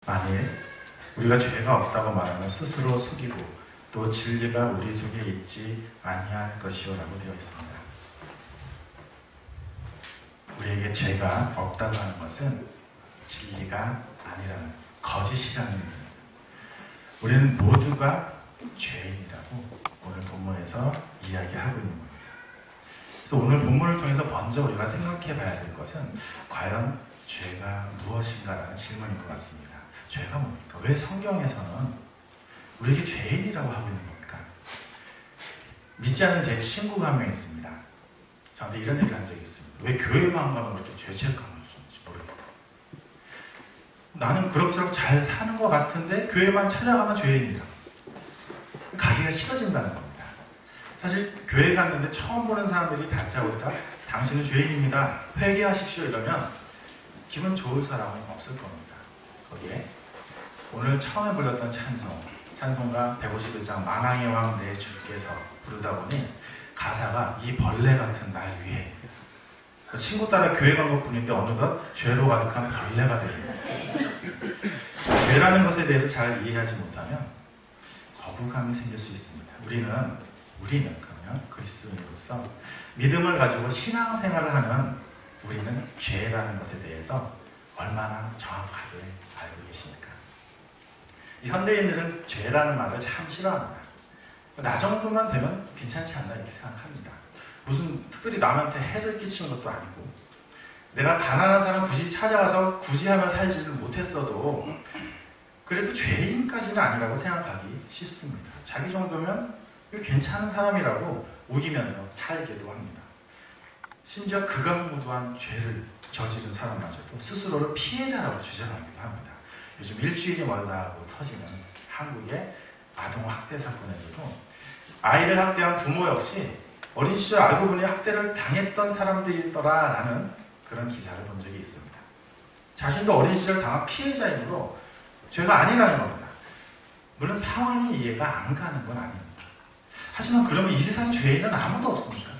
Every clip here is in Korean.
만일 우리가 죄가 없다고 말하면 스스로 속이고 또 진리가 우리 속에 있지 아니할 것이요 라고 되어 있습니다. 우리에게 죄가 없다고 하는 것은 진리가 아니라는, 거짓이라는 의미입니다. 우리는 모두가 죄인이라고 오늘 본문에서 이야기하고 있는 겁니다. 그래서 오늘 본문을 통해서 먼저 우리가 생각해 봐야 될 것은 과연 죄가 무엇인가라는 질문인 것 같습니다. 죄가 뭡니까? 왜 성경에서는 우리에게 죄인이라고 하고 있는 겁니까? 믿지 않는 제 친구가 한 명 있습니다. 저한테 이런 얘기를 한 적이 있습니다. 왜 교회만 가면 그렇게 죄책감을 주는지 모르겠다. 나는 그럭저럭 잘 사는 것 같은데 교회만 찾아가면 죄인이라고. 가기가 싫어진다는 겁니다. 사실 교회 갔는데 처음 보는 사람들이 다짜고짜 당신은 죄인입니다, 회개하십시오 이러면 기분 좋을 사람은 없을 겁니다. 거기에 오늘 처음에 불렀던 찬송가 151장 만왕의 왕 내 주께서 부르다 보니 가사가 이 벌레 같은 날 위해, 친구 따라 교회 간 것 뿐인데 어느덧 죄로 가득한 벌레가 됩니다. 죄라는 것에 대해서 잘 이해하지 못하면 거부감이 생길 수 있습니다. 우리는 그러면 그리스도인으로서 믿음을 가지고 신앙생활을 하는 우리는 죄라는 것에 대해서 얼마나 정확하게 알고 계십니까? 이 현대인들은 죄라는 말을 참 싫어합니다. 나 정도만 되면 괜찮지 않나 이렇게 생각합니다. 무슨 특별히 남한테 해를 끼친 것도 아니고, 내가 가난한 사람 굳이 찾아가서 굳이 하면 살지를 못했어도 그래도 죄인까지는 아니라고 생각하기 쉽습니다. 자기 정도면 괜찮은 사람이라고 우기면서 살기도 합니다. 심지어 극악무도한 죄를 저지른 사람마저도 스스로를 피해자라고 주장하기도 합니다. 요즘 일주일이 멀다 하고 터지는 한국의 아동학대 사건에서도 아이를 학대한 부모 역시 어린 시절 알고 보니 학대를 당했던 사람들이더라라는 그런 기사를 본 적이 있습니다. 자신도 어린 시절 당한 피해자이므로 죄가 아니라는 겁니다. 물론 상황이 이해가 안 가는 건 아닙니다. 하지만 그러면 이 세상 죄인은 아무도 없습니까?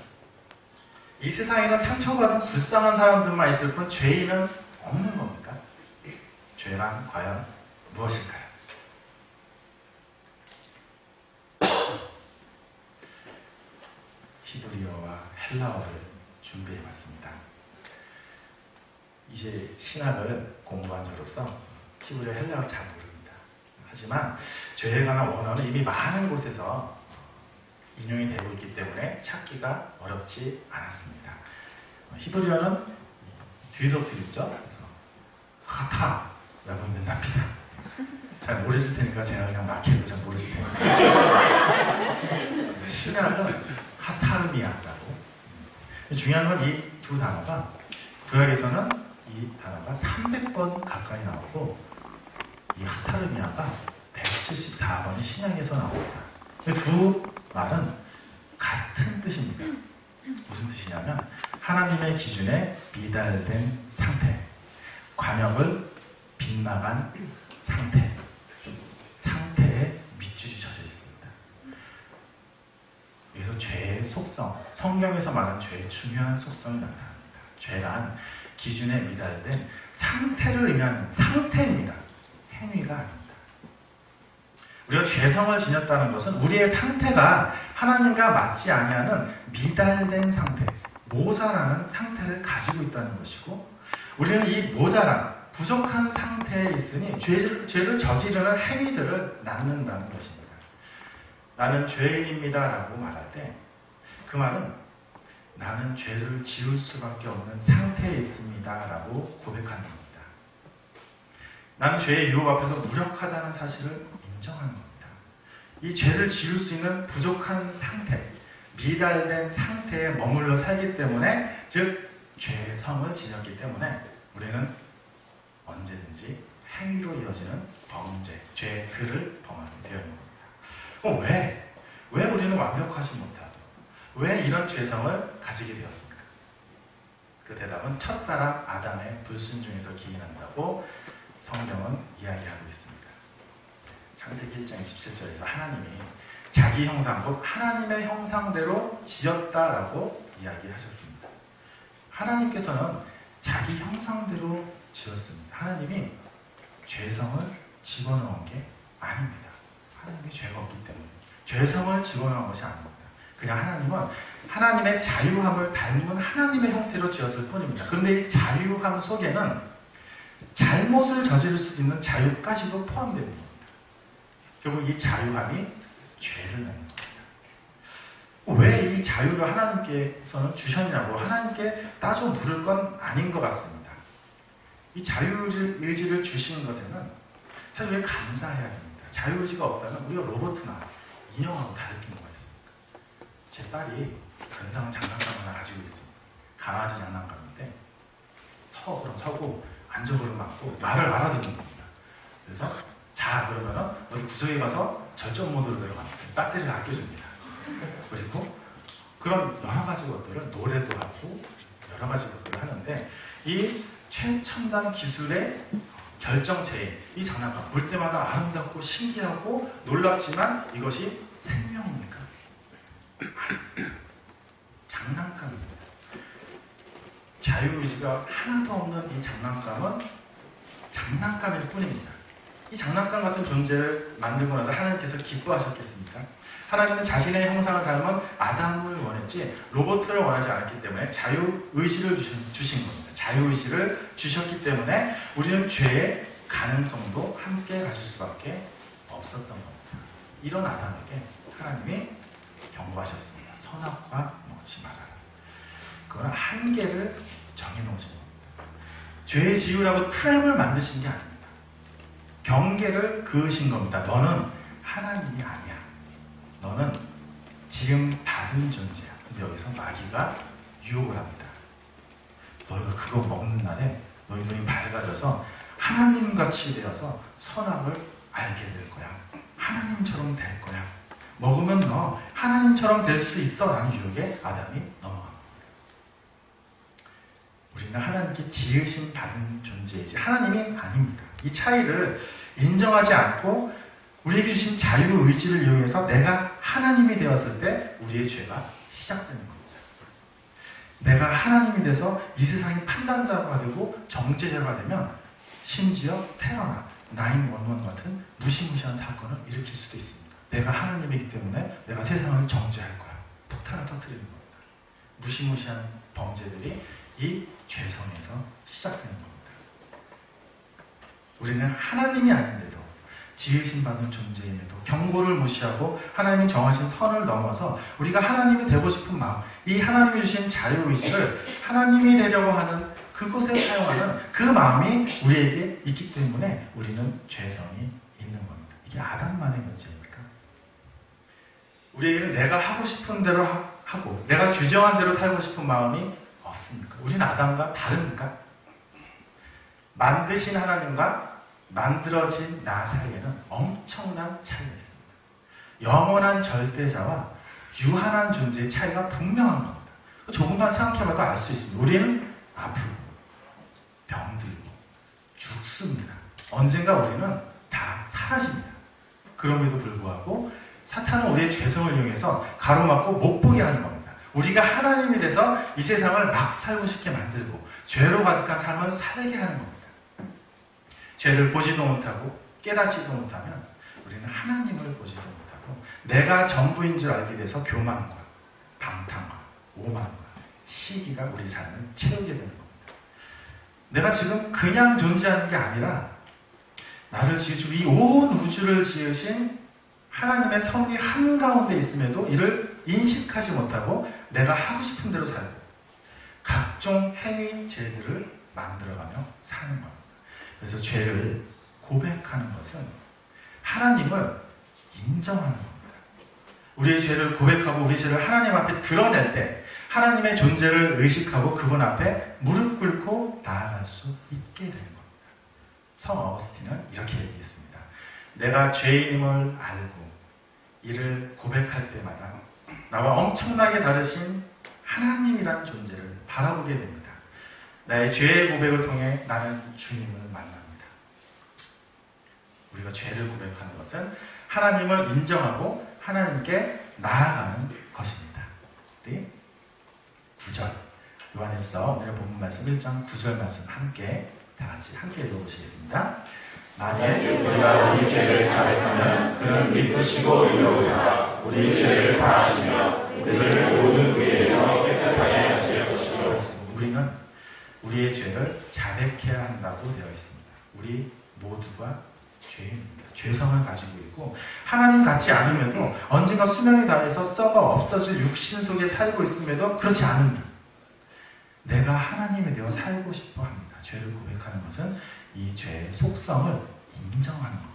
이 세상에는 상처받은 불쌍한 사람들만 있을 뿐 죄인은 없는 겁니까? 죄란 과연 무엇일까요? 히브리어와 헬라어를 준비해봤습니다. 이제 신학을 공부한 저로서 히브리어 헬라어 잘 모릅니다. 하지만 죄에 관한 원어는 이미 많은 곳에서 인용이 되고 있기 때문에 찾기가 어렵지 않았습니다. 히브리어는 뒤에서부터 읽죠. 그래서 하타라고 읽는답니다. 잘 모르실 테니까 제가 그냥 막 해도 잘 모르실 테니까. 신약은 하타르미아라고. 중요한 건 이 두 단어가 구약에서는 이 단어가 300번 가까이 나오고 이 하타르미아가 174번이 신약에서 나옵니다. 이 두 말은 같은 뜻입니다. 무슨 뜻이냐면 하나님의 기준에 미달된 상태, 관역을 빗나간 상태에 밑줄이 져져 있습니다. 그래서 죄의 속성, 성경에서 말하는 죄의 중요한 속성이 나타납니다. 죄란 기준에 미달된 상태를 의미하는 상태입니다. 행위가 아닙니다. 우리가 죄성을 지녔다는 것은 우리의 상태가 하나님과 맞지 아니하는 미달된 상태, 모자라는 상태를 가지고 있다는 것이고, 우리는 이 모자란 부족한 상태에 있으니 죄를 저지르는 행위들을 낳는다는 것입니다. 나는 죄인입니다 라고 말할 때 그 말은 나는 죄를 지을 수밖에 없는 상태에 있습니다 라고 고백하는 겁니다. 나는 죄의 유혹 앞에서 무력하다는 사실을 인정하는 겁니다. 이 죄를 지을 수 있는 부족한 상태, 미달된 상태에 머물러 살기 때문에, 즉 죄의 성을 지녔기 때문에 우리는 언제든지 행위로 이어지는 범죄, 죄의 글을 범하게 되어 있는 겁니다. 그럼 왜 우리는 완벽하지 못하고 왜 이런 죄성을 가지게 되었습니까? 그 대답은 첫사람 아담의 불순종에서 기인한다고 성경은 이야기하고 있습니다. 창세기 1장 27절에서 하나님이 자기 형상, 곧 하나님의 형상대로 지었다라고 이야기하셨습니다. 하나님께서는 자기 형상대로 지었습니다. 하나님이 죄성을 집어넣은 게 아닙니다. 하나님이 죄가 없기 때문에 죄성을 집어넣은 것이 아닙니다. 그냥 하나님은 하나님의 자유함을 닮은 하나님의 형태로 지었을 뿐입니다. 그런데 이 자유함 속에는 잘못을 저지를 수 있는 자유까지도 포함되는 겁니다. 결국 이 자유함이 죄를 낳는 겁니다. 왜 이 자유를 하나님께서는 주셨냐고 하나님께 따져 물을 건 아닌 것 같습니다. 이 자유의지를 주신 것에는 사실 우리가 감사해야 됩니다. 자유의지가 없다면 우리가 로봇이나 인형하고 다를 게 뭐가 있습니까? 제 딸이 근사한 장난감 하나 가지고 있습니다. 강아지 장난감인데 그럼 서고 앉아 그러면 앉고 말을 알아듣는 겁니다. 그래서 자 그러면은 어디 구석에 가서 절전 모드로 들어갑니다. 배터리를 아껴줍니다. 그리고 그런 여러 가지 것들을 노래도 하고 여러 가지 것들을 하는데 이 최첨단 기술의 결정체인 이 장난감 볼 때마다 아름답고 신기하고 놀랍지만 이것이 생명입니까? 장난감입니다. 자유의지가 하나도 없는 이 장난감은 장난감일 뿐입니다. 이 장난감 같은 존재를 만들고 나서 하나님께서 기뻐하셨겠습니까? 하나님은 자신의 형상을 닮은 아담을 원했지 로봇을 원하지 않았기 때문에 자유의지를 주신 겁니다. 자유의지를 주셨기 때문에 우리는 죄의 가능성도 함께 가질 수밖에 없었던 겁니다. 이런 아담에게 하나님이 경고하셨습니다. 선악과 먹지 말아라. 그건 한계를 정해놓으신 겁니다. 죄의 지유라고 트랩을 만드신 게 아닙니다. 경계를 그으신 겁니다. 너는 하나님이 아니야. 너는 지음 받은 존재야. 근데 여기서 마귀가 유혹을 합니다. 너희가 그거 먹는 날에 너희 눈이 밝아져서 하나님같이 되어서 선악을 알게 될 거야. 하나님처럼 될 거야. 먹으면 너 하나님처럼 될 수 있어. 라는 유혹에 아담이 넘어갑니다. 우리는 하나님께 지으심 받은 존재이지 하나님이 아닙니다. 이 차이를 인정하지 않고 우리에게 주신 자유의지를 이용해서 내가 하나님이 되었을 때 우리의 죄가 시작되는 겁니다. 내가 하나님이 돼서 이 세상의 판단자가 되고 정죄자가 되면 심지어 테러나 911 같은 무시무시한 사건을 일으킬 수도 있습니다. 내가 하나님이기 때문에 내가 세상을 정죄할 거야. 폭탄을 터뜨리는 겁니다. 무시무시한 범죄들이 이 죄성에서 시작되는 겁니다. 우리는 하나님이 아닌데도 지으심 받은 존재임에도 경고를 무시하고 하나님이 정하신 선을 넘어서 우리가 하나님이 되고 싶은 마음, 이 하나님이 주신 자유의지를 하나님이 되려고 하는 그곳에 사용하는 그 마음이 우리에게 있기 때문에 우리는 죄성이 있는 겁니다. 이게 아담만의 문제입니까? 우리에게는 내가 하고 싶은 대로 하고 내가 규정한 대로 살고 싶은 마음이 없습니까? 우리는 아담과 다릅니까? 만드신 하나님과 만들어진 나 사이에는 엄청난 차이가 있습니다. 영원한 절대자와 유한한 존재의 차이가 분명한 겁니다. 조금만 생각해봐도 알 수 있습니다. 우리는 아프고 병들고 죽습니다. 언젠가 우리는 다 사라집니다. 그럼에도 불구하고 사탄은 우리의 죄성을 이용해서 가로막고 못 보게 하는 겁니다. 우리가 하나님이 돼서 이 세상을 막 살고 싶게 만들고 죄로 가득한 삶을 살게 하는 겁니다. 죄를 보지도 못하고 깨닫지도 못하면 우리는 하나님을 보지도 못하고 내가 전부인 줄 알게 돼서 교만과 방탕과 오만과 시기가 우리 삶을 채우게 되는 겁니다. 내가 지금 그냥 존재하는 게 아니라 나를 지으시고 이 온 우주를 지으신 하나님의 성이 한가운데 있음에도 이를 인식하지 못하고 내가 하고 싶은 대로 살고 각종 행위 죄들을 만들어가며 사는 겁니다. 그래서 죄를 고백하는 것은 하나님을 인정하는 겁니다. 우리의 죄를 고백하고 우리 죄를 하나님 앞에 드러낼 때 하나님의 존재를 의식하고 그분 앞에 무릎 꿇고 나아갈 수 있게 되는 겁니다. 성 어거스틴은 이렇게 얘기했습니다. 내가 죄인임을 알고 이를 고백할 때마다 나와 엄청나게 다르신 하나님이라는 존재를 바라보게 됩니다. 나의 죄의 고백을 통해 나는 주님을 만납니다. 우리가 죄를 고백하는 것은 하나님을 인정하고 하나님께 나아가는 것입니다. 우리 9절 요한일서 오늘의 본문 말씀 1장 9절 말씀 함께 다 같이 함께 읽어보시겠습니다. 만일 우리가 우리 죄를 자백하면 그는 믿으시고 의로우사 우리 죄를 사하시며 우리를 모든 불의에서 깨끗하게 하실 것이요. 우리는 우리의 죄를 자백해야 한다고 되어 있습니다. 우리 모두가 죄인입니다. 죄성을 가지고 있고 하나님 같지 않음에도 언젠가 수명이 다해서 썩어 없어질 육신 속에 살고 있음에도 그렇지 않은다. 내가 하나님에 대해 살고 싶어 합니다. 죄를 고백하는 것은 이 죄의 속성을 인정하는 겁니다.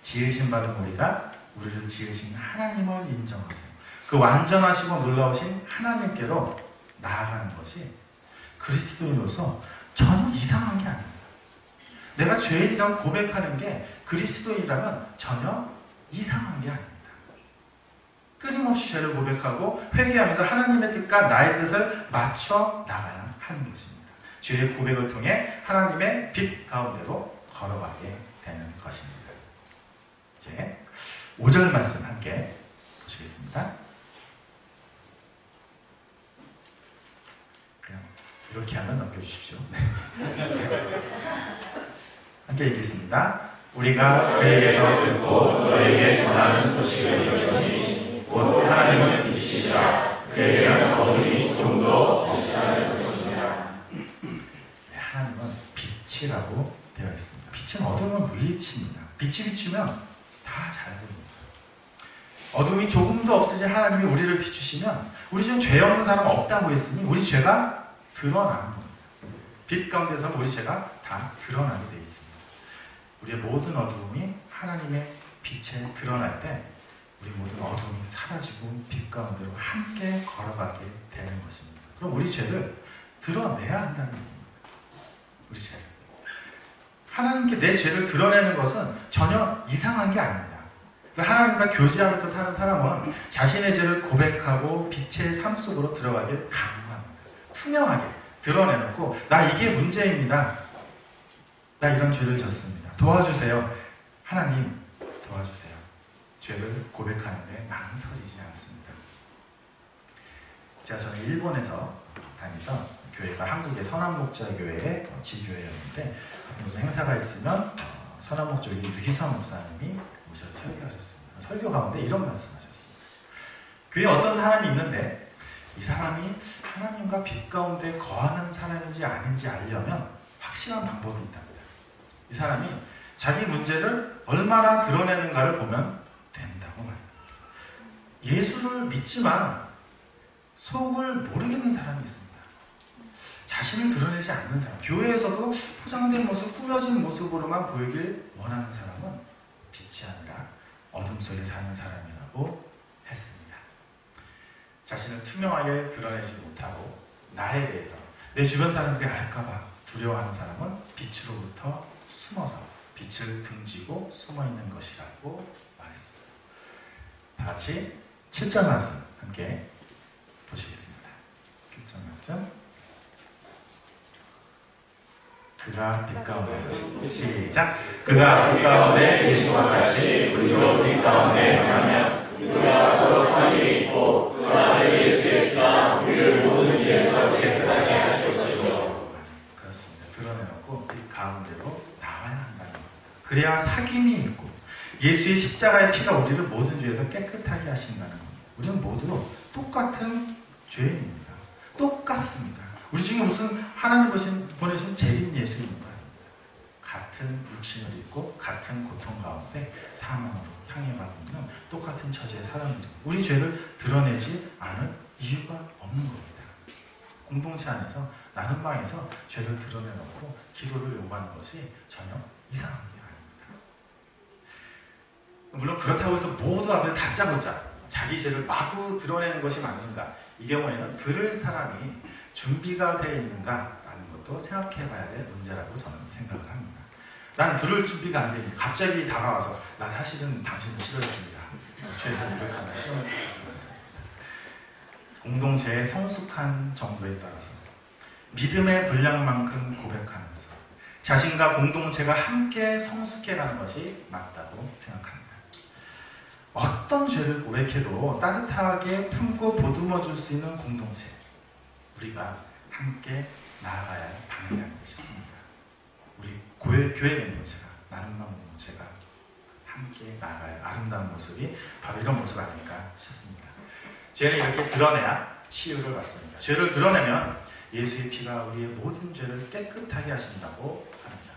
지으신 받은 우리가 우리를 지으신 하나님을 인정하고 그 완전하시고 놀라우신 하나님께로 나아가는 것이 그리스도인으로서 전혀 이상한 게 아닙니다. 내가 죄인이라고 고백하는 게 그리스도인이라면 전혀 이상한 게 아닙니다. 끊임없이 죄를 고백하고 회개하면서 하나님의 뜻과 나의 뜻을 맞춰 나가야 하는 것입니다. 죄의 고백을 통해 하나님의 빛 가운데로 걸어가게 되는 것입니다. 이제 5절 말씀 함께 보시겠습니다. 그냥 이렇게 하면 넘겨주십시오. 함께 읽겠습니다. 우리가 그에게서 듣고 너에게 전하는 소식을 이것이니 곧 하나님은 빛이시라 그에게는 어둠이 좀도 없으실 것입니다. 하나님은 빛이라고 되어 있습니다. 빛은 어둠을 물리칩니다. 빛이 비추면 다 잘 보입니다. 어둠이 조금도 없으신 하나님이 우리를 비추시면 우리 중 죄 없는 사람은 없다고 했으니 우리 죄가 드러나는 겁니다. 빛 가운데서는 우리 죄가 다 드러나게 되어 있습니다. 우리의 모든 어두움이 하나님의 빛에 드러날 때 우리 모든 어두움이 사라지고 빛 가운데로 함께 걸어가게 되는 것입니다. 그럼 우리 죄를 드러내야 한다는 겁니다. 우리 죄를. 하나님께 내 죄를 드러내는 것은 전혀 이상한 게 아닙니다. 하나님과 교제하면서 사는 사람은 자신의 죄를 고백하고 빛의 삶 속으로 들어가길 강구합니다. 투명하게 드러내놓고 나 이게 문제입니다. 나 이런 죄를 졌습니다. 도와주세요. 하나님 도와주세요. 죄를 고백하는데 망설이지 않습니다. 저는 일본에서 다니던 교회가 한국의 선한목자교회의 지교회였는데 무슨 행사가 있으면 선한목자교회 유기선 목사님이 오셔서 설교하셨습니다. 설교 가운데 이런 말씀하셨습니다. 교회에 어떤 사람이 있는데 이 사람이 하나님과 빛 가운데 거하는 사람인지 아닌지 알려면 확실한 방법이 있답니다. 이 사람이 자기 문제를 얼마나 드러내는가를 보면 된다고 말합니다. 예수를 믿지만 속을 모르겠는 사람이 있습니다. 자신을 드러내지 않는 사람, 교회에서도 포장된 모습, 꾸며진 모습으로만 보이길 원하는 사람은 빛이 아니라 어둠 속에 사는 사람이라고 했습니다. 자신을 투명하게 드러내지 못하고 나에 대해서 내 주변 사람들이 알까봐 두려워하는 사람은 빛으로부터 숨어서 빛을 등지고 숨어있는 것이라고 말했습니다. 다 같이 7절 말씀 함께 보시겠습니다. 7절 말씀. 그가 빛 가운데서 시작. 그가 빛 가운데 예수와 같이 우리도 빛 가운데 행하면 우리가 서로 사이에 있고 그 아들 예수의 피가 우리를 모든 죄에서 깨끗하게 하실 것이죠. 그렇습니다. 드러내놓고 빛 가운데로 나와야 한다는 겁니다. 그래야 사귐이 있고 예수의 십자가의 피가 우리를 모든 죄에서 깨끗하게 하신다는 겁니다. 우리는 모두 똑같은 죄인입니다. 똑같습니다. 우리 중에 무슨 하나님 보내신 재림 예수입니까? 같은 육신을 입고 같은 고통 가운데 사망으로 향해 가고 있는 똑같은 처지의 사람들입니다. 우리 죄를 드러내지 않을 이유가 없는 겁니다. 공동체 안에서 나눔방에서 죄를 드러내놓고 기도를 요구하는 것이 전혀 이상한 게 아닙니다. 물론 그렇다고 해서 모두 앞에서 다짜고짜 자기 죄를 마구 드러내는 것이 맞는가? 이 경우에는 들을 사람이 준비가 되어 있는가라는 것도 생각해 봐야 될 문제라고 저는 생각을 합니다. 난 들을 준비가 안 되니 갑자기 다가와서 나 사실은 당신을 싫어했습니다. 죄에서 고백한다. 공동체의 성숙한 정도에 따라서 믿음의 분량만큼 고백하면서 자신과 공동체가 함께 성숙해가는 것이 맞다고 생각합니다. 어떤 죄를 고백해도 따뜻하게 품고 보듬어 줄 수 있는 공동체, 우리가 함께 나아가야 할 방향이 아닐까 싶습니다. 우리 교회 공동체가, 나눔만 공동체가 함께 나아갈 아름다운 모습이 바로 이런 모습 아닐까 싶습니다. 죄는 이렇게 드러내야 치유를 받습니다. 죄를 드러내면 예수의 피가 우리의 모든 죄를 깨끗하게 하신다고 합니다.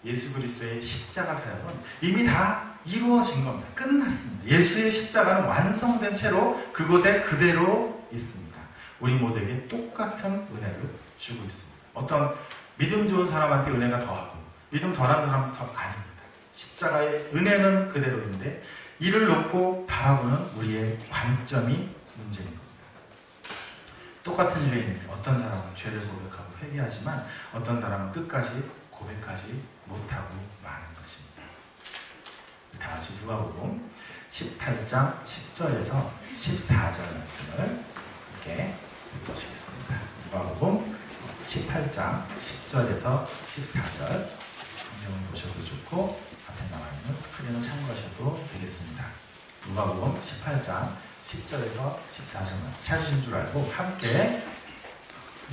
예수 그리스도의 십자가 사역은 이미 다 이루어진 겁니다. 끝났습니다. 예수의 십자가는 완성된 채로 그곳에 그대로 있습니다. 우리 모두에게 똑같은 은혜를 주고 있습니다. 어떤 믿음 좋은 사람한테 은혜가 더하고 믿음 덜한 사람은 더 아닙니다. 십자가의 은혜는 그대로인데 이를 놓고 바라보는 우리의 관점이 문제인 겁니다. 똑같은 죄인인데 어떤 사람은 죄를 고백하고 회개하지만 어떤 사람은 끝까지 고백하지 못하고 마는 것입니다. 다 같이 누가복음 18장 10절에서 14절 말씀을 함께 읽어보시겠습니다. 누가복음 18장 10절에서 14절 성경을 보셔도 좋고 앞에 나와 있는 스크린을 참고하셔도 되겠습니다. 누가복음 18장 10절에서 14절 말씀 찾으신 줄 알고 함께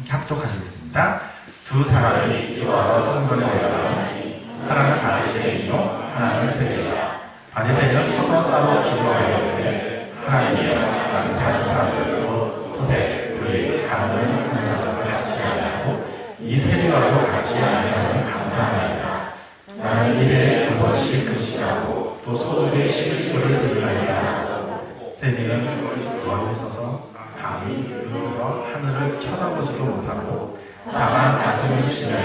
합독하시겠습니다. 두 사람이 기도하러 성전에 올라가니 하나는 바리새인의 이요 하나는 세리라. 바리새인은 서서 따로 기도하려는데 하나님이여 나는 다른 사람들도 후세 불이 가난을 하는 자들과 같이 아니하고 이 세리와도 같이 아니하면 감사하리라. 나는 일에 2번씩 금식하고 또 소득의 11조를 드리나이다. 세리는 멀리 서서 감히 눈으로 하늘을 쳐다보지도 못하고 다만 가슴을 치며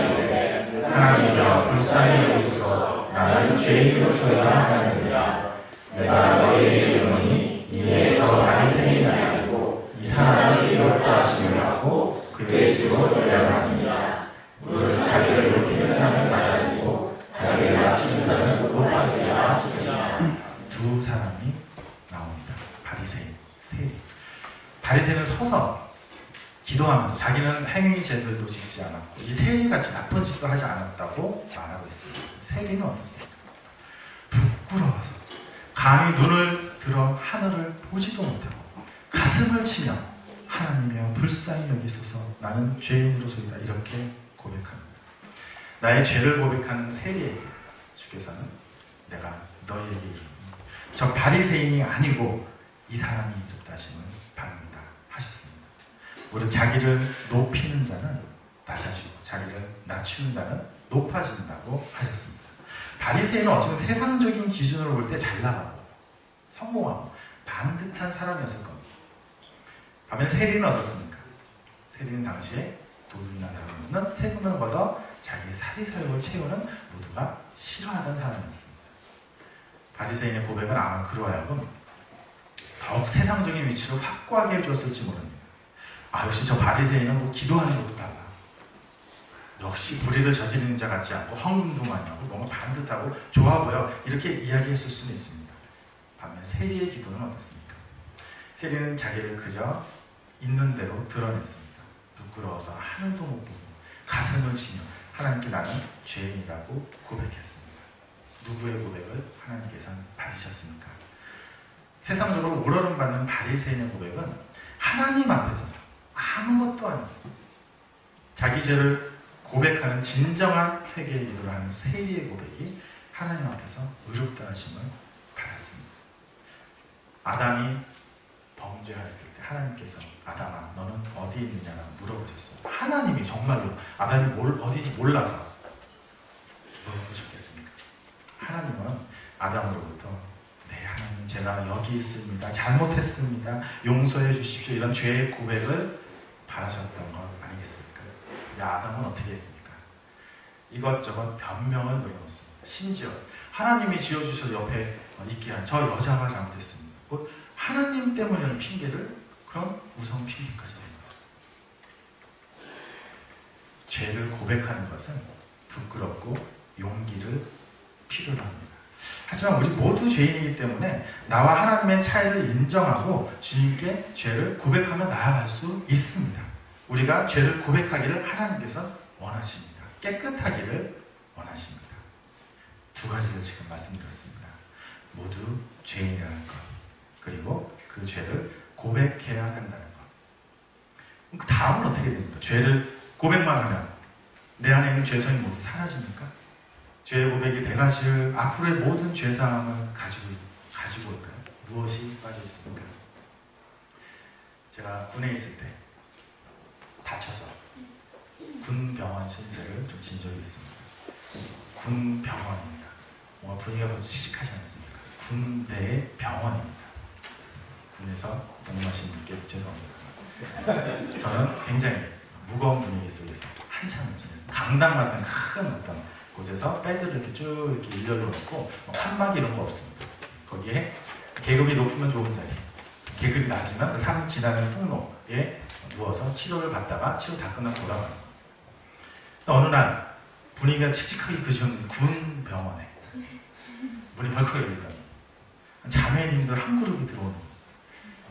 하나님이여 불쌍히 여기소서 나는 죄인으로서야 하느니라. 내가 너희에게 이르노니 이에 저 바리새인이 아니고 이 사람이 이롭다 하시며 하고 그의 집으로 내려가느니라. 무릇 자기를 높이는 자는 낮아지고 자기를 낮추는 자는 높아지리라 하시니라. 두 사람이 나옵니다. 바리새인, 세리. 바리새인은 서서 기도하면서 자기는 행위 죄들도 짓지 않았고 이 세리같이 나쁜 짓도 하지 않았다고 말하고 있습니다. 세리는 어떻습니까? 부끄러워서 감히 눈을 들어 하늘을 보지도 못하고 가슴을 치며 하나님이여 불쌍히 여기소서 나는 죄인으로서이다 이렇게 고백합니다. 나의 죄를 고백하는 세리에게 주께서는 내가 너희에게 이르노니 저 바리새인이 아니고 이 사람이 이렇다 하심을 받는다 하셨습니다. 무릇 자기를 높이는 자는 낮아지고 자기를 낮추는 자는 높아진다고 하셨습니다. 바리새인은 어쩌면 세상적인 기준으로 볼 때 잘나가고 성공하고 반듯한 사람이었을 겁니다. 반면에 세리는 어떻습니까? 세리는 당시에 도둑이나 다름없는 세금을 걷어 자기의 사리사욕을 채우는 모두가 싫어하던 사람이었습니다. 바리새인의 고백은 아마 그로 하여금 더욱 세상적인 위치를 확고하게 해주었을지 모릅니다. 아 역시 저 바리새인은 뭐 기도하는 것도 달라. 역시 불의를 저지르는 자 같지 않고 헝둥하냐고 뭔가 반듯하고 좋아 보여 이렇게 이야기했을 수는 있습니다. 반면 세리의 기도는 어떻습니까? 세리는 자기를 그저 있는 대로 드러냈습니다. 부끄러워서 하늘도 못 보고 가슴을 치며 하나님께 나는 죄인이라고 고백했습니다. 누구의 고백을 하나님께서는 받으셨습니까? 세상적으로 우러름받는 바리새인의 고백은 하나님 앞에서 아무것도 아니었습니다. 자기 죄를 고백하는 진정한 회개의 기도를 하는 세리의 고백이 하나님 앞에서 의롭다 하심을 받았습니다. 아담이 범죄하였을 때 하나님께서 아담아 너는 어디 있느냐고 물어보셨어요. 하나님이 정말로 아담이 어디인지 몰라서 물어보셨겠습니까? 하나님은 아담으로부터 네 하나님 제가 여기 있습니다. 잘못했습니다. 용서해 주십시오. 이런 죄의 고백을 바라셨던 것 아니겠습니까? 근데 아담은 어떻게 했습니까? 이것저것 변명을 늘어놓습니다. 심지어 하나님이 지어주셔서 옆에 있게 한 저 여자가 잘못했습니다. 하나님 때문이라는 핑계를 그럼 우성 핑계까지 합니다. 죄를 고백하는 것은 부끄럽고 용기를 필요로 합니다. 하지만 우리 모두 죄인이기 때문에 나와 하나님의 차이를 인정하고 주님께 죄를 고백하며 나아갈 수 있습니다. 우리가 죄를 고백하기를 하나님께서 원하십니다. 깨끗하기를 원하십니다. 두 가지를 지금 말씀드렸습니다. 모두 죄인이라는 것, 그리고 그 죄를 고백해야 한다는 것. 그 다음은 어떻게 됩니까? 죄를 고백만 하면 내 안에 있는 죄성이 모두 사라집니까? 죄의 고백이 내가 지을 앞으로의 모든 죄사함을 가지고 올까요? 무엇이 빠져 있습니까? 제가 군에 있을 때 다쳐서 군 병원 신세를 좀 진 적이 있습니다. 군 병원입니다. 뭔가 분위기가 벌써 칙칙하지 않습니까? 군대의 병원입니다. 군에서 복무하신 분께 죄송합니다. 저는 굉장히 무거운 분위기 속에서 한참을 지냈습니다. 강당 같은 큰 어떤 곳에서 배드를 이렇게 쭉 이렇게 일렬로 놓고 칸막이 이런 거 없습니다. 거기에 계급이 높으면 좋은 자리, 계급이 낮으면 그 산 지나는 통로에 누워서 치료를 받다가 치료 다 끝나고 돌아가는 거예요. 어느 날 분위기가 칙칙하게 그지었는 군 병원에 문이 벌컥 열리더니 자매님들 한 그룹이 들어오는 거예요.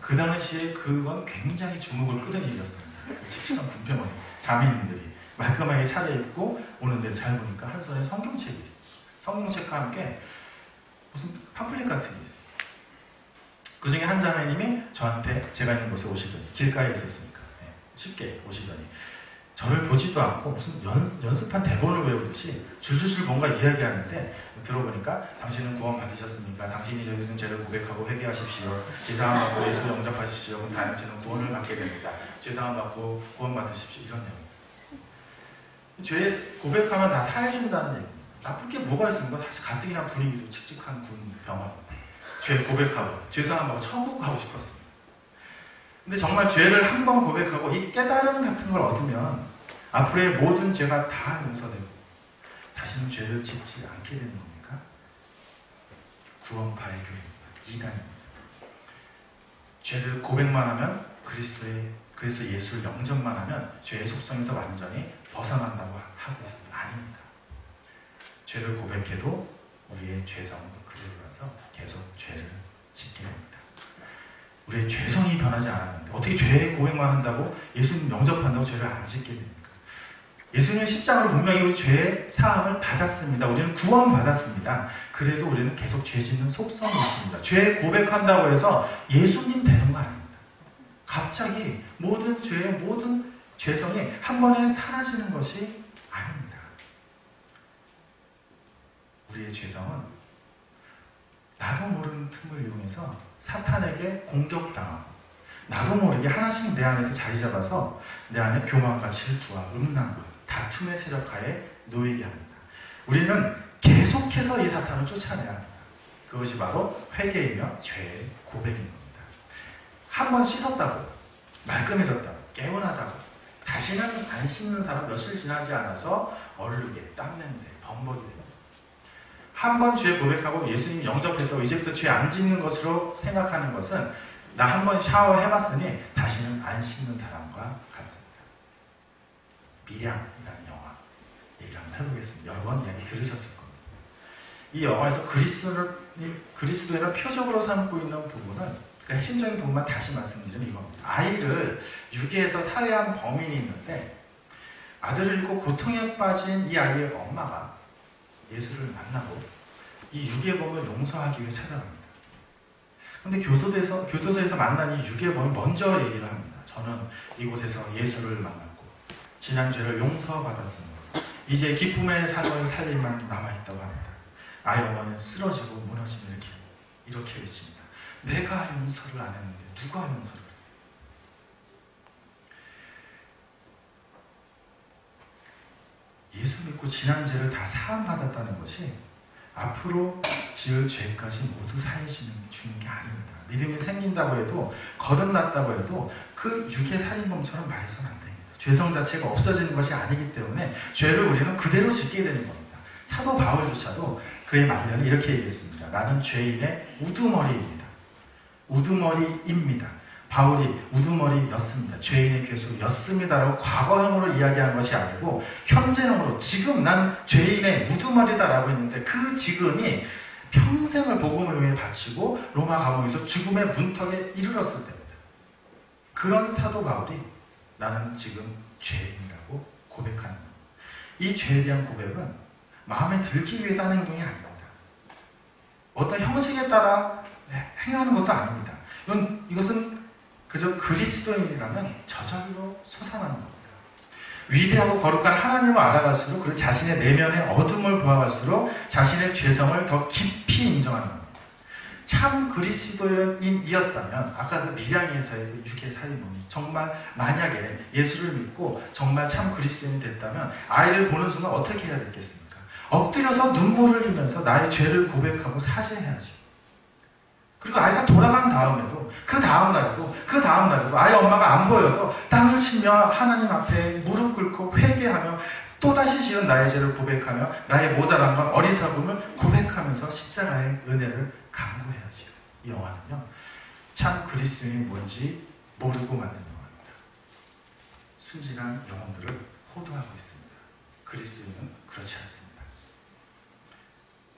그 당시에 그건 굉장히 주목을 끄는 일이었습니다. 칙칙한 군 병원에 자매님들이 말끔하게 차려입고 오는데 잘 보니까 한 손에 성경책이 있어요. 성경책과 함께 무슨 팜플렛 같은 게 있어요. 그 중에 한 자매님이 저한테 제가 있는 곳에 오시더니 길가에 있었으니까 쉽게 오시더니 저를 보지도 않고 무슨 연습한 대본을 외우듯이 줄줄줄 뭔가 이야기하는데 들어보니까 당신은 구원 받으셨습니까? 당신이 저지른 죄를 고백하고 회개하십시오. 죄사함 받고 예수 영접하십시오. 그럼 당신은 구원을 받게 됩니다. 죄사함 받고 구원 받으십시오. 이런 내용이었어요. 죄 고백하면 다 사해준다는 얘기입니다. 나쁠 게 뭐가 있습니까? 사실 가뜩이나 분위기도 칙칙한 군 병원인데 죄 고백하고 죄사함 받고 천국 가고 싶었습니다. 근데 정말 죄를 한 번 고백하고 이 깨달음 같은 걸 얻으면 앞으로의 모든 죄가 다 용서되고 다시는 죄를 짓지 않게 되는 겁니까? 구원파의 교회입니다. 이단입니다. 죄를 고백만 하면 그리스도 예수를 영접만 하면 죄의 속성에서 완전히 벗어난다고 하고 있습니다. 아닙니다. 죄를 고백해도 우리의 죄성은 그대로라서 계속 죄를 짓게 됩니다. 우리의 죄성이 변하지 않았는데 어떻게 죄의 고백만 한다고 예수님 영접한다고 죄를 안 짓게 됩니까? 예수님은 십자가로 분명히 우리 죄의 사함을 받았습니다. 우리는 구원받았습니다. 그래도 우리는 계속 죄 짓는 속성이 있습니다. 죄 고백한다고 해서 예수님 되는 거 아닙니다. 갑자기 모든 죄의 모든 죄성이 한 번에 사라지는 것이 아닙니다. 우리의 죄성은 나도 모르는 틈을 이용해서 사탄에게 공격당하고 나도 모르게 하나씩 내 안에서 자리 잡아서 내 안에 교만과 질투와 음란과 다툼의 세력하에 놓이게 합니다. 우리는 계속해서 이 사탄을 쫓아내야 합니다. 그것이 바로 회개이며 죄의 고백인 겁니다. 한 번 씻었다고 말끔해졌다고 개운하다고 다시는 안 씻는 사람 며칠 지나지 않아서 얼룩에 땀냄새 범벅이 됩니다. 한 번 죄 고백하고 예수님 영접했다고 이제부터 죄 안 짓는 것으로 생각하는 것은 나 한 번 샤워해봤으니 다시는 안 씻는 사람과 같습니다. 미량이라는 영화 얘기를 한번 해보겠습니다. 여러 번 이야기 들으셨을 겁니다. 이 영화에서 그리스도인을 표적으로 삼고 있는 부분은 그 핵심적인 부분만 다시 말씀드리면 이겁니다. 아이를 유기해서 살해한 범인이 있는데 아들을 잃고 고통에 빠진 이 아이의 엄마가 예수를 만나고 이 유괴범을 용서하기 위해 찾아갑니다. 그런데 교도소에서 만난 이 유괴범이 먼저 얘기를 합니다. 저는 이곳에서 예수를 만났고 지난 죄를 용서받았으므로 이제 기쁨의 사정을 살릴 만 남아있다고 합니다. 아이 어머니는 쓰러지고 무너지며 이렇게 외칩니다. 내가 용서를 안 했는데 누가 용서를 해? 예수 믿고 지난 죄를 다 사함받았다는 것이 앞으로 지을 죄까지 모두 사해 주는 게 아닙니다. 믿음이 생긴다고 해도 거듭났다고 해도 그 유괴살인범처럼 말해서는 안 됩니다. 죄성 자체가 없어지는 것이 아니기 때문에 죄를 우리는 그대로 짓게 되는 겁니다. 사도 바울조차도 그의 말년에 이렇게 얘기했습니다. 나는 죄인의 우두머리입니다. 우두머리입니다. 바울이 우두머리였습니다. 죄인의 괴수였습니다라고 과거형으로 이야기한 것이 아니고 현재형으로 지금 난 죄인의 우두머리다라고 했는데 그 지금이 평생을 복음을 위해 바치고 로마 감옥에서 죽음의 문턱에 이르렀을 때입니다. 그런 사도 바울이 나는 지금 죄인이라고 고백하는 겁니다. 이 죄에 대한 고백은 마음에 들기 위해서 하는 행동이 아닙니다. 어떤 형식에 따라 행하는 것도 아닙니다. 이것은 그저 그리스도인이라면 저절로 솟아나는 겁니다. 위대하고 거룩한 하나님을 알아갈수록 그리고 자신의 내면의 어둠을 보아갈수록 자신의 죄성을 더 깊이 인정하는 겁니다. 참 그리스도인이었다면 아까 그 밀양에서의 그 육의 살인범이 정말 만약에 예수를 믿고 정말 참 그리스도인이 됐다면 아이를 보는 순간 어떻게 해야 됐겠습니까? 엎드려서 눈물을 흘리면서 나의 죄를 고백하고 사죄해야죠. 그리고 아이가 돌아간 다음에도 그 다음날에도 아이 엄마가 안 보여도 땅을 치며 하나님 앞에 무릎 꿇고 회개하며 또다시 지은 나의 죄를 고백하며 나의 모자람과 어리석음을 고백하면서 십자가의 은혜를 강구해야지요. 이 영화는요, 참 그리스도인이 뭔지 모르고 만든 영화입니다. 순진한 영혼들을 호도하고 있습니다. 그리스도인은 그렇지 않습니다.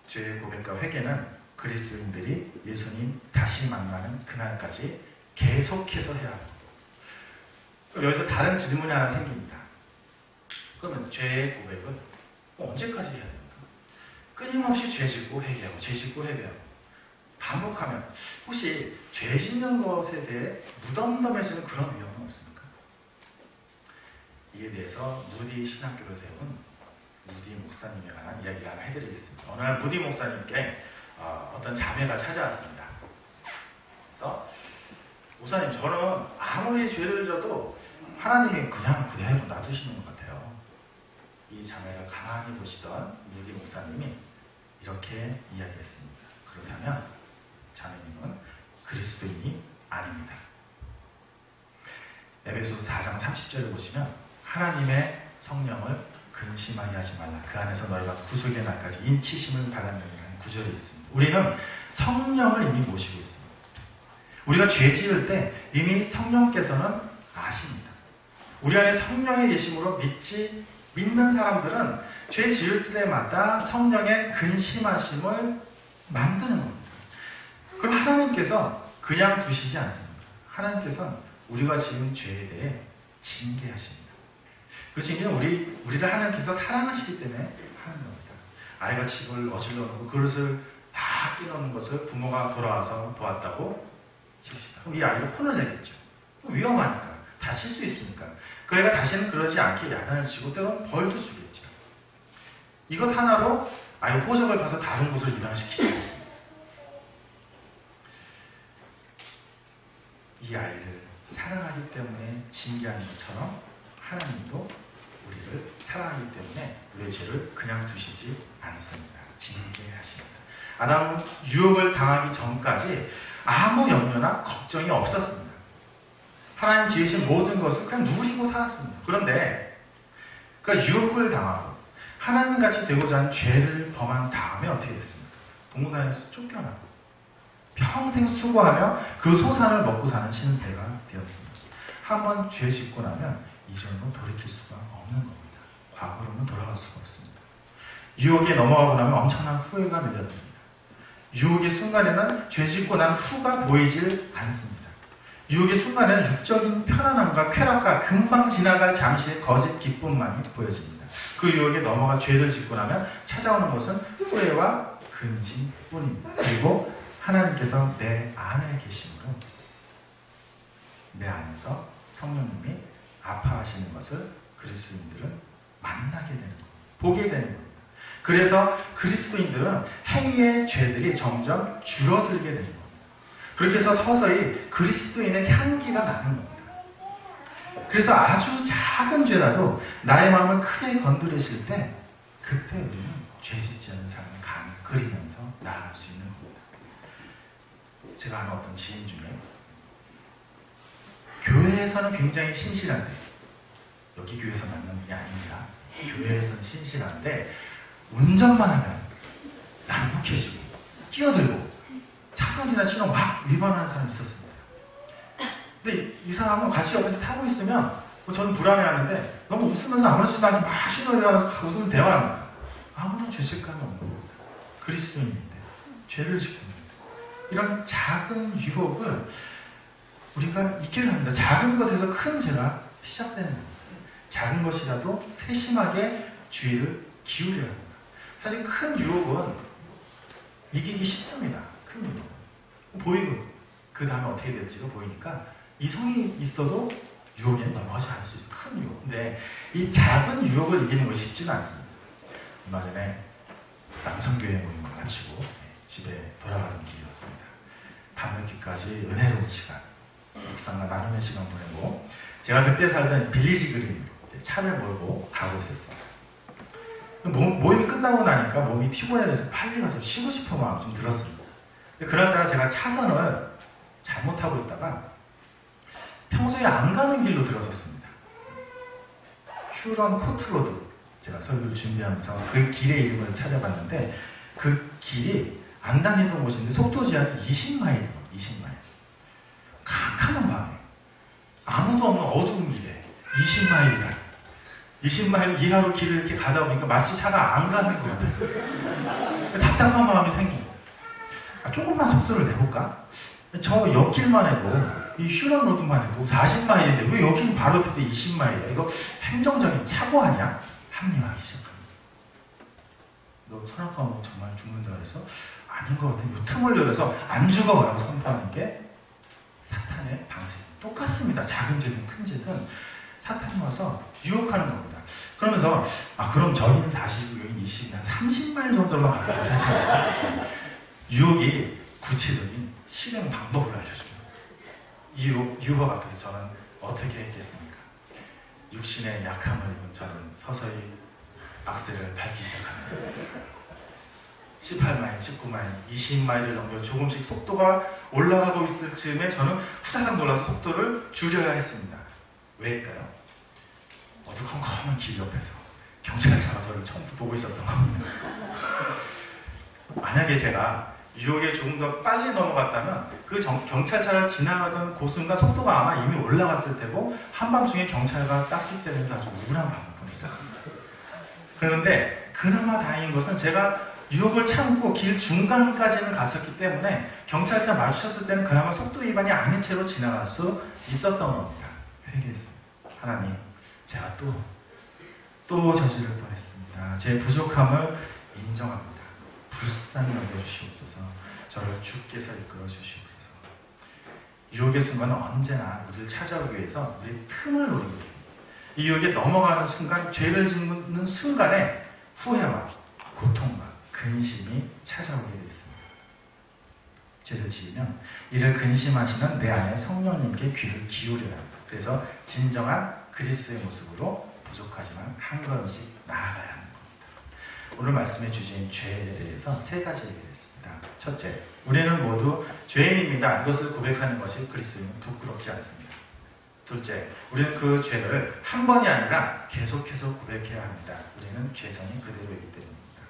죄의 고백과 회개는 그리스도인들이 예수님 다시 만나는 그날까지 계속해서 해야 합니다. 여기서 다른 질문이 하나 생깁니다. 그러면 죄의 고백은 언제까지 해야 됩니까? 끊임없이 죄 짓고 회개하고 죄 짓고 회개하고 반복하면 혹시 죄 짓는 것에 대해 무덤덤해지는 그런 위험은 없습니까? 이에 대해서 무디 신학교를 세운 무디 목사님에 관한 이야기를 하나 해드리겠습니다. 어느 날 무디 목사님께 어떤 자매가 찾아왔습니다. 그래서 목사님, 저는 아무리 죄를 져도 하나님이 그냥 그대로 놔두시는 것 같아요. 이 자매를 가만히 보시던 무디 목사님이 이렇게 이야기했습니다. 그렇다면 자매님은 그리스도인이 아닙니다. 에베소서 4장 30절을 보시면 하나님의 성령을 근심하게 하지 말라. 그 안에서 너희가 구속의 날까지 인치심을 받았느니라는 구절이 있습니다. 우리는 성령을 이미 모시고 있습니다. 우리가 죄 지을 때 이미 성령께서는 아십니다. 우리 안에 성령의 계심으로 믿는 사람들은 죄 지을 때마다 성령의 근심하심을 만드는 겁니다. 그럼 하나님께서 그냥 두시지 않습니다. 하나님께서는 우리가 지은 죄에 대해 징계하십니다. 그 징계는 우리를 하나님께서 사랑하시기 때문에 하는 겁니다. 아이가 집을 어질러 놓고 그릇을 다 끼놓는 것을 부모가 돌아와서 보았다고 칩시다. 그럼 이 아이를 혼을 내겠죠. 위험하니까. 다칠 수 있으니까. 그 애가 다시는 그러지 않게 야단을 치고 때론 벌도 주겠죠. 이것 하나로 아이 호적을 봐서 다른 곳을 이동시키지 않습니다. 이 아이를 사랑하기 때문에 징계하는 것처럼 하나님도 우리를 사랑하기 때문에 우리의 죄를 그냥 두시지 않습니다. 징계하십니다. 아담은 유혹을 당하기 전까지 아무 염려나 걱정이 없었습니다. 하나님 지으신 모든 것을 그냥 누리고 살았습니다. 그런데 그 유혹을 당하고 하나님같이 되고자 하는 죄를 범한 다음에 어떻게 됐습니까? 동산에서 쫓겨나고 평생 수고하며 그 소산을 먹고 사는 신세가 되었습니다. 한번 죄 짓고 나면 이전으로 돌이킬 수가 없는 겁니다. 과거로는 돌아갈 수가 없습니다. 유혹에 넘어가고 나면 엄청난 후회가 밀려듭니다. 유혹의 순간에는 죄 짓고 난 후가 보이질 않습니다. 유혹의 순간에는 육적인 편안함과 쾌락과 금방 지나갈 잠시의 거짓 기쁨만이 보여집니다. 그 유혹에 넘어가 죄를 짓고 나면 찾아오는 것은 후회와 근심뿐입니다. 그리고 하나님께서 내 안에 계심으로 내 안에서 성령님이 아파하시는 것을 그리스도인들은 만나게 되는 겁니다. 보게 되는 겁니다. 그래서 그리스도인들은 행위의 죄들이 점점 줄어들게 되는 겁니다. 그렇게 해서 서서히 그리스도인의 향기가 나는 겁니다. 그래서 아주 작은 죄라도 나의 마음을 크게 건드리실 때 그때 우리는 죄 짓지 않는 삶을 감히 그리면서 나아갈 수 있는 겁니다. 제가 아는 어떤 지인 중에 교회에서는 굉장히 신실한데, 여기 교회에서 만난 분이 아닙니다. 교회에서는 신실한데 운전만 하면 난폭해지고 끼어들고 차선이나 신호 막 위반하는 사람이 있었습니다. 근데 이 사람은 같이 옆에서 타고 있으면 저는 불안해하는데 너무 웃으면서 아무렇지도 않게 막 신호를 하면서 웃으면 대화합니다. 아무런 죄책감이 없는 겁니다. 그리스도인인데 죄를 짓고 있는데 이런 작은 유혹을 우리가 익혀야 합니다. 작은 것에서 큰 죄가 시작되는 겁니다. 작은 것이라도 세심하게 주의를 기울여야 합니다. 사실 큰 유혹은 이기기 쉽습니다. 큰 유혹은 보이고 그 다음에 어떻게 될지가 보이니까 이성이 있어도 유혹에 넘어가지 않을 수 있어요. 큰 유혹. 근데 이 작은 유혹을 이기는 것이 쉽지는 않습니다. 얼마 전에 남성교회 모임을 마치고 집에 돌아가던 길이었습니다. 밤늦게까지 은혜로운 시간, 묵상과 나눔의 시간 보내고, 제가 그때 살던 빌리지 그린 차를 몰고 가고 있었어요. 모임이 끝나고 나니까 몸이 피곤해져서 빨리 가서 쉬고 싶은 마음이 좀 들었습니다. 그날따라 제가 차선을 잘못하고 있다가 평소에 안 가는 길로 들어섰습니다. 휴런 코트로드, 제가 설교를 준비하면서 그 길의 이름을 찾아봤는데 그 길이 안 다니던 곳인데 속도 제한이 20마일이에요. 20마일. 캄캄한 밤에 아무도 없는 어두운 길에 20마일이다. 20마일 이하로 길을 이렇게 가다 보니까 마치 차가 안 가는 것 같았어요. 답답한 마음이 생긴 거예요. 조금만 속도를 내볼까? 저 옆길만 해도, 이 휴런 로드만 해도 40마일인데 왜 여기는 바로 옆에 20마일이야? 이거 행정적인 착오 아니야? 합리화하기 시작합니다. 너 선악과목 정말 죽는다 그래서 아닌 것 같아. 요 틈을 열어서 안 죽어라고 선포하는 게 사탄의 방식. 똑같습니다. 작은 죄든 큰 죄든 사탄이 와서 유혹하는 겁니다. 그러면서 그럼 저희는 40, 여기 20, 한 30마일 정도만 가도 괜찮습니다. 유혹이 구체적인 실행 방법을 알려줍니다. 이 유혹 앞에서 저는 어떻게 했겠습니까? 육신의 약함을 입은 저는 서서히 악셀을 밟기 시작합니다. 18마일, 19마일, 20마일을 넘겨 조금씩 속도가 올라가고 있을 즈음에 저는 후다닥 놀라서 속도를 줄여야 했습니다. 왜일까요? 어두컴컴한 길 옆에서 경찰차가 저를 처음 보고 있었던 겁니다. 만약에 제가 유혹에 조금 더 빨리 넘어갔다면 그 경찰차를 지나가던 그 순간 속도가 아마 이미 올라갔을 테고 한밤중에 경찰과 딱지대면서 아주 우울한 밤을 보냈어요. 그런데 그나마 다행인 것은 제가 유혹을 참고 길 중간까지는 갔었기 때문에 경찰차 마주쳤을 때는 그나마 속도 위반이 아닌 채로 지나갈 수 있었던 겁니다. 회개했습니다. 하나님, 제가 또 저지를 뻔했습니다. 제 부족함을 인정합니다. 불쌍히 여겨주시옵소서. 저를 주께서 이끌어 주시옵소서. 유혹의 순간은 언제나 우리를 찾아오기 위해서 우리의 틈을 노리고 있습니다. 이 유혹에 넘어가는 순간, 죄를 짓는 순간에 후회와 고통과 근심이 찾아오게 되어 있습니다. 죄를 지으면 이를 근심하시는 내 안에 성령님께 귀를 기울여야 합니다. 그래서 진정한 그리스도의 모습으로 부족하지만 한 걸음씩 나아가야 합니다. 오늘 말씀의 주제인 죄에 대해서 세 가지 얘기를 했습니다. 첫째, 우리는 모두 죄인입니다. 이것을 고백하는 것이 그리스도인은 부끄럽지 않습니다. 둘째, 우리는 그 죄를 한 번이 아니라 계속해서 고백해야 합니다. 우리는 죄성이 그대로이기 때문입니다.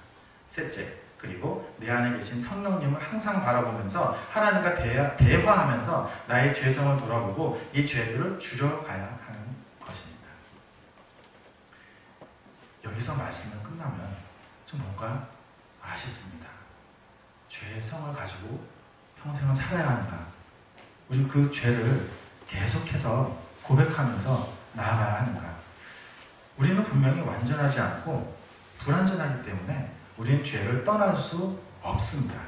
셋째, 그리고 내 안에 계신 성령님을 항상 바라보면서 하나님과 대화하면서 나의 죄성을 돌아보고 이 죄들을 줄여가야 하는 것입니다. 여기서 말씀은 끝나면 좀 뭔가 아쉽습니다. 죄의 성을 가지고 평생을 살아야 하는가? 우리 그 죄를 계속해서 고백하면서 나아가야 하는가? 우리는 분명히 완전하지 않고 불완전하기 때문에 우리는 죄를 떠날 수 없습니다.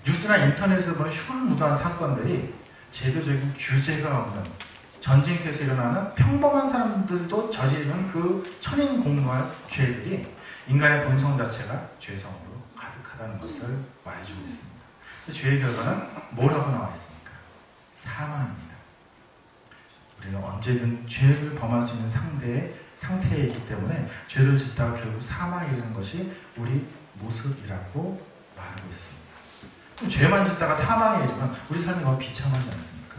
뉴스나 인터넷에서 보는 흉악무도한 사건들이 제도적인 규제가 없는 전쟁터에서 일어나는 평범한 사람들도 저지르는 그 천인공노할 죄들이 인간의 본성 자체가 죄성으로 가득하다는 것을 말해주고 있습니다. 죄의 결과는 뭐라고 나와 있습니까? 사망입니다. 우리는 언제든 죄를 범할 수 있는 상태에 있기 때문에 죄를 짓다가 결국 사망에 이르는 것이 우리 모습이라고 말하고 있습니다. 그럼 죄만 짓다가 사망에 이르면 우리 삶이 너무 비참하지 않습니까?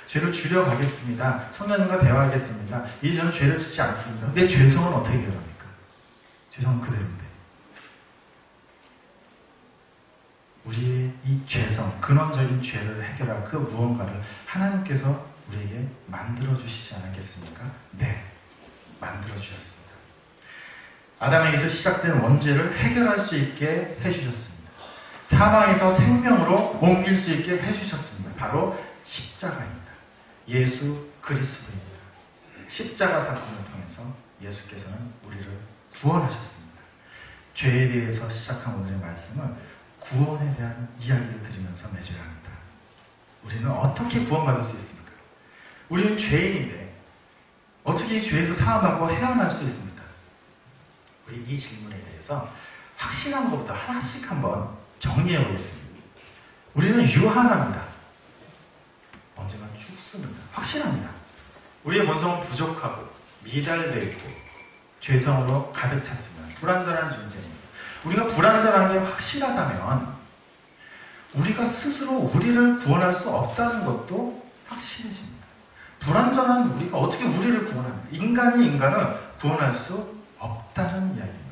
죄를 줄여가겠습니다. 성령님과 대화하겠습니다. 이제 저는 죄를 짓지 않습니다. 내 죄성은 어떻게 해결합니까? 죄성은 그대로인데. 우리의 이 죄성, 근원적인 죄를 해결할 그 무언가를 하나님께서 우리에게 만들어주시지 않았겠습니까? 네, 만들어주셨습니다. 아담에게서 시작된 원죄를 해결할 수 있게 해주셨습니다. 사망에서 생명으로 옮길 수 있게 해주셨습니다. 바로 십자가입니다. 예수 그리스도입니다. 십자가 사건을 통해서 예수께서는 우리를 구원하셨습니다. 죄에 대해서 시작한 오늘의 말씀은 구원에 대한 이야기를 드리면서 맺어야 합니다. 우리는 어떻게 구원받을 수 있습니까? 우리는 죄인인데 어떻게 이 죄에서 사함받고 헤어날 수 있습니까? 우리 이 질문에 대해서 확실한 것부터 하나씩 한번 정리해 보겠습니다. 우리는 유한합니다. 언젠가 죽습니다. 확실합니다. 우리의 본성은 부족하고 미달되어 있고 죄성으로 가득 찼습니다. 불완전한 존재입니다. 우리가 불완전한 게 확실하다면 우리가 스스로 우리를 구원할 수 없다는 것도 확실해집니다. 불완전한 우리가 어떻게 우리를 구원합니까? 인간이 인간을 구원할 수 없다는 이야기입니다.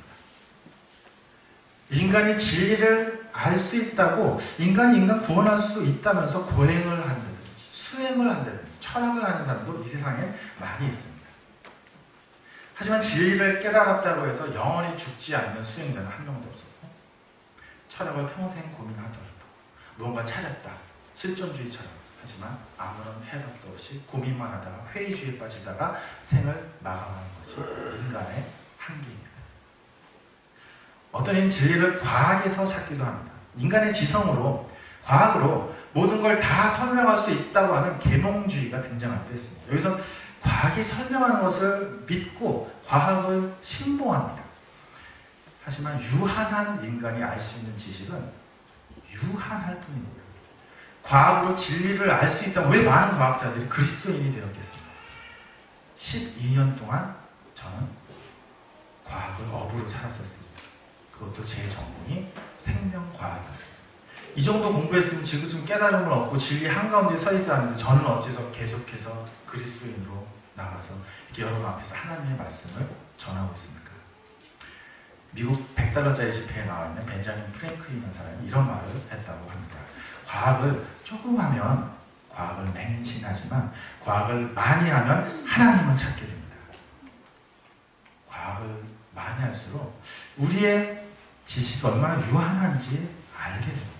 인간이 진리를 알 수 있다고 인간이 인간 구원할 수 있다면서 고행을 한다든지 수행을 한다든지 철학을 하는 사람도 이 세상에 많이 있습니다. 하지만 진리를 깨달았다고 해서 영원히 죽지 않는 수행자는 한 명도 없었고 철학을 평생 고민하더라도 무언가 찾았다. 실존주의처럼. 하지만 아무런 해답도 없이 고민만 하다가 회의주의에 빠지다가 생을 마감하는 것이 인간의 한계입니다. 어떤 이는 진리를 과학에서 찾기도 합니다. 인간의 지성으로, 과학으로 모든 걸 다 설명할 수 있다고 하는 계몽주의가 등장하기도 했습니다. 여기서 과학이 설명하는 것을 믿고 과학을 신봉합니다. 하지만 유한한 인간이 알 수 있는 지식은 유한할 뿐입니다. 과학으로 진리를 알 수 있다면 왜 많은 과학자들이 그리스도인이 되었겠습니까? 12년 동안 저는 과학을 업으로 살았었습니다. 그것도 제 전공이 생명과학이었습니다. 이 정도 공부했으면 지금 깨달음을 얻고 진리 한가운데 서 있어야 하는데 저는 어째서 계속해서 그리스도인으로 나가서 이렇게 여러분 앞에서 하나님의 말씀을 전하고 있습니까? 미국 100달러짜리 지폐에 나와 있는 벤자민 프랭클린이라는 사람이 이런 말을 했다고 합니다. 과학을 조금 하면 과학을 맹신하지만 과학을 많이 하면 하나님을 찾게 됩니다. 과학을 많이 할수록 우리의 지식이 얼마나 유한한지 알게 됩니다.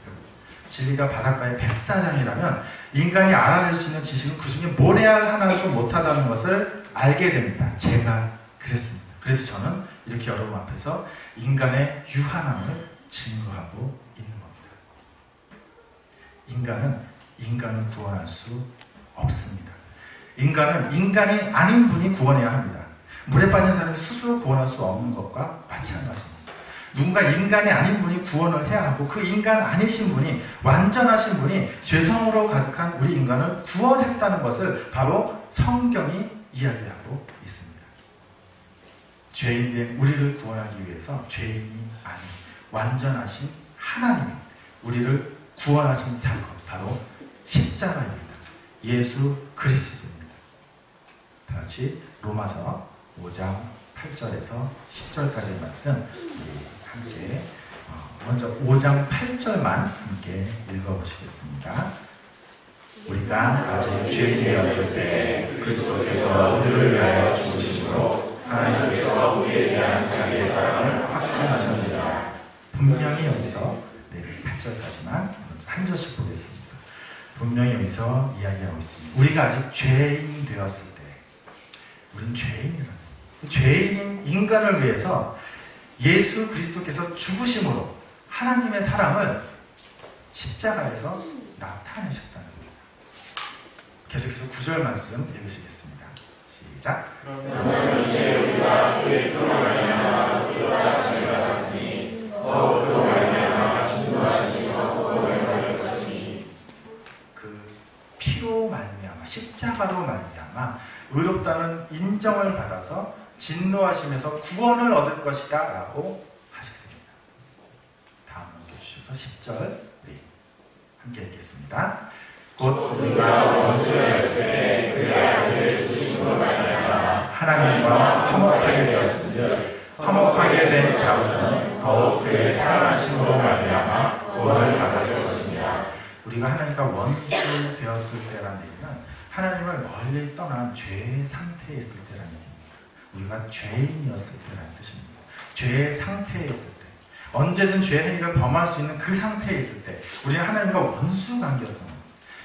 진리가 바닷가의 백사장이라면 인간이 알아낼 수 있는 지식은 그 중에 모래알 하나도 못하다는 것을 알게 됩니다. 제가 그랬습니다. 그래서 저는 이렇게 여러분 앞에서 인간의 유한함을 증거하고 있는 겁니다. 인간은 인간을 구원할 수 없습니다. 인간은 인간이 아닌 분이 구원해야 합니다. 물에 빠진 사람이 스스로 구원할 수 없는 것과 마찬가지입니다. 누군가 인간이 아닌 분이 구원을 해야 하고 그 인간 아니신 분이 완전하신 분이 죄성으로 가득한 우리 인간을 구원했다는 것을 바로 성경이 이야기하고 있습니다. 죄인된 우리를 구원하기 위해서 죄인이 아닌 완전하신 하나님이 우리를 구원하신 사건 바로 십자가입니다. 예수 그리스도입니다. 다 같이 로마서 5장 8절에서 10절까지의 말씀 함께 먼저 5장 8절만 함께 읽어보시겠습니다. 우리가 아직 죄인이었을 때 그리스도께서 우리를 위하여 죽으심으로 하나님께서 우리에 대한 자기의 사랑을 확증하셨느니라. 분명히 여기서 8절까지만 한 절씩 보겠습니다. 분명히 여기서 이야기하고 있습니다. 우리가 아직 죄인 되었을 때 우리는 죄인이라는 죄인인 인간을 위해서 예수 그리스도께서 죽으심으로 하나님의 사랑을 십자가에서 나타내셨다는 겁니다. 계속해서 9절 말씀 읽으시겠습니다. 시작. 그러면 이제 우리가 그의 피로 말미암아 의롭다하심을 받았으니 더욱 그로 말미암아 진노하심에서 구원을 받을 것이니 그 피로 말미암아 십자가로 말미암아 의롭다는 인정을 받아서 진노하심에서 구원을 얻을 것이다 라고 하셨습니다. 다음 넘겨주셔서 10절 함께 읽겠습니다. 곧 우리가 원수였을 때 그의 아들을 죽으심으로 말미암아 하나님과 화목하게 되었은즉 화목하게 된 자로서는 더욱 그의 사랑하심으로 말미암아 구원을 받을 것입니다. 우리가 하나님과 원수 되었을 때라는 얘기는 하나님을 멀리 떠난 죄의 상태에 있을 때라는 얘기입니다. 우리가 죄인이었을 때라는 뜻입니다. 죄의 상태에 있을 때, 언제든 죄 행위를 범할 수 있는 그 상태에 있을 때 우리는 하나님과 원수 관계였던 겁니다.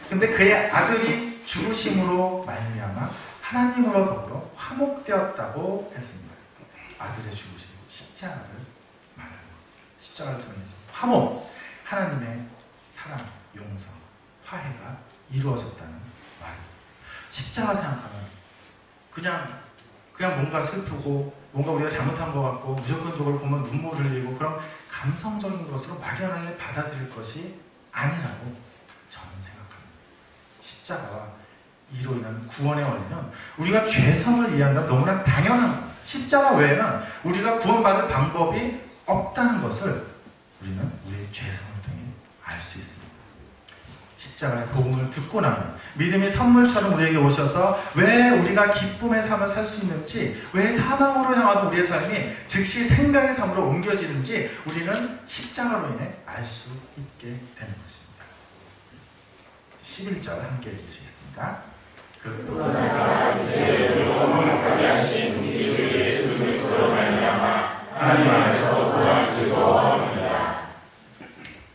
근데 그의 아들이 죽으심으로 말미암아 하나님으로 더불어 화목되었다고 했습니다. 아들의 죽으심, 십자가를 말하는 겁니다. 십자가를 통해서 화목, 하나님의 사랑, 용서, 화해가 이루어졌다는 말입니다. 십자가 생각하면 그냥 뭔가 슬프고 뭔가 우리가 잘못한 것 같고 무조건적으로 보면 눈물 흘리고 그런 감성적인 것으로 막연하게 받아들일 것이 아니라고 저는 생각합니다. 십자가와 이로 인한 구원의 원리는 우리가 죄성을 이해한다면 너무나 당연한 겁니다. 십자가 외에는 우리가 구원받을 방법이 없다는 것을 우리는 우리의 죄성을 통해 알 수 있습니다. 십자가의 복음을 듣고 나면 믿음이 선물처럼 우리에게 오셔서 왜 우리가 기쁨의 삶을 살 수 있는지, 왜 사망으로 향하던 우리의 삶이 즉시 생명의 삶으로 옮겨지는지 우리는 십자가로 인해 알 수 있게 되는 것입니다. 11절 함께 읽으시겠습니다. 그러나 이제 영원까지 하신 우리 주 예수 그리스도로 말미암아 하나님 안에서 구원을 얻으리라.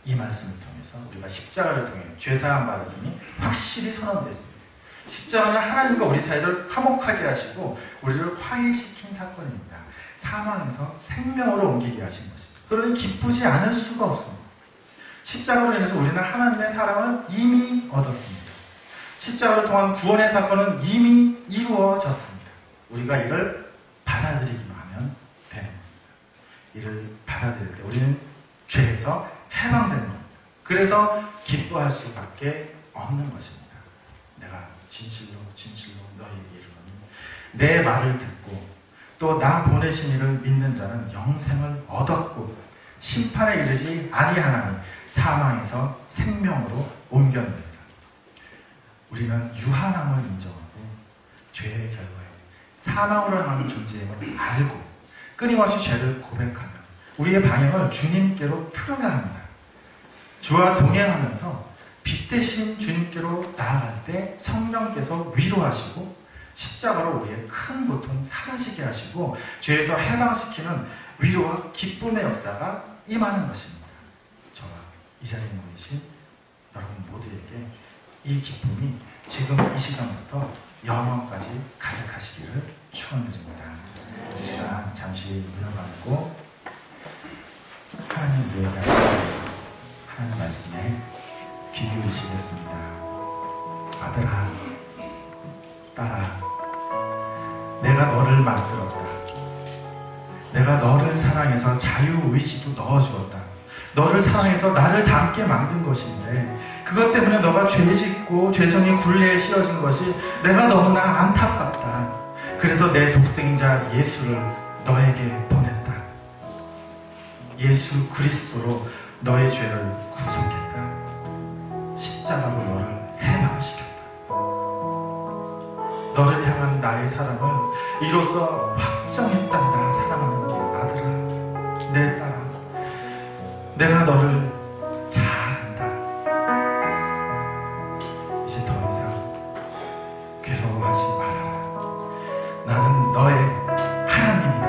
이 말씀을 통해서 우리가 십자가를 통해 죄사함 받았으니 확실히 선언됐습니다. 십자가는 하나님과 우리 사이를 화목하게 하시고 우리를 화해시킨 사건입니다. 사망에서 생명으로 옮기게 하신 것입니다. 그러니 기쁘지 않을 수가 없습니다. 십자가로 인해서 우리는 하나님의 사랑을 이미 얻었습니다. 십자가를 통한 구원의 사건은 이미 이루어졌습니다. 우리가 이를 받아들이기만 하면 되는 겁니다. 이를 받아들일 때 우리는 죄에서 해방되는 겁니다. 그래서 기뻐할 수밖에 없는 것입니다. 내가 진실로 너희에게 이르노니 내 말을 듣고 또 나 보내신 이를 믿는 자는 영생을 얻었고 심판에 이르지 아니하나니 사망에서 생명으로 옮겼느니라. 우리는 유한함을 인정하고 죄의 결과에 사망으로 향하는 존재임을 알고 끊임없이 죄를 고백하며 우리의 방향을 주님께로 틀어야 합니다. 주와 동행하면서 빛 대신 주님께로 나아갈 때 성령께서 위로하시고 십자가로 우리의 큰 고통 사라지게 하시고 죄에서 해방시키는 위로와 기쁨의 역사가 임하는 것입니다. 저와 이 자리에 모이신 여러분 모두에게 이 기쁨이 지금 이 시간부터 영원까지 가득하시기를 축원드립니다. 이 시간 잠시 눈을 감고 하나님 우리에게 하시는 하나님 말씀에 귀 기울이시겠습니다. 아들아, 딸아, 내가 너를 만들었다. 내가 너를 사랑해서 자유의지도 넣어주었다. 너를 사랑해서 나를 닮게 만든 것인데 그것 때문에 너가 죄짓고 죄성의 굴레에 씌어진 것이 내가 너무나 안타깝다. 그래서 내 독생자 예수를 너에게 보냈다. 예수 그리스도로 너의 죄를 구속했다. 십자가로 너를 해방시켰다. 너를 향한 나의 사랑을 이로써 확정했단다. 사랑하는 아들아, 내 딸아, 내가 너를 잘 안다. 이제 더 이상 괴로워하지 말아라. 나는 너의 하나님이다.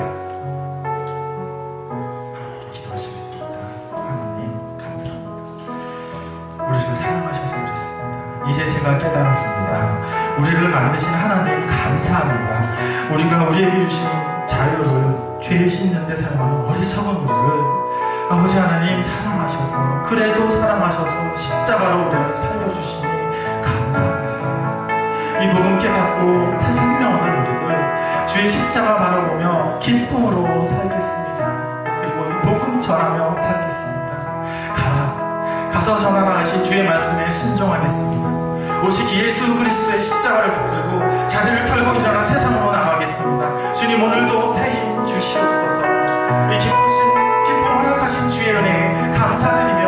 함께 기도하시겠습니다. 하나님 감사합니다. 우리를 사랑하셔서 그렇습니다. 이제 제가 깨달았습니다. 우리를 만드신 하나님 감사합니다. 우리가 우리에게 주신 자유를 죄 씻는 데 사용하는 어리석은 우리를 아버지 하나님 사랑하셔서 그래도 사랑하셔서 십자가로 우리를 살려주시니 감사합니다. 이 복음 깨닫고 새 생명 얻은 우리들 주의 십자가 바라보며 기쁨으로 살겠습니다. 그리고 이 복음 전하며 살겠습니다. 가서 전하라 하신 주의 말씀에 순종하겠습니다. 오직 예수 그리스도의 십자가를 붙들고 자리를 털고 일어나 세상으로 나가겠습니다. 주님 오늘도 새 힘 주시옵소서. 이 기쁨 허락하신 주의 은혜에 감사드리며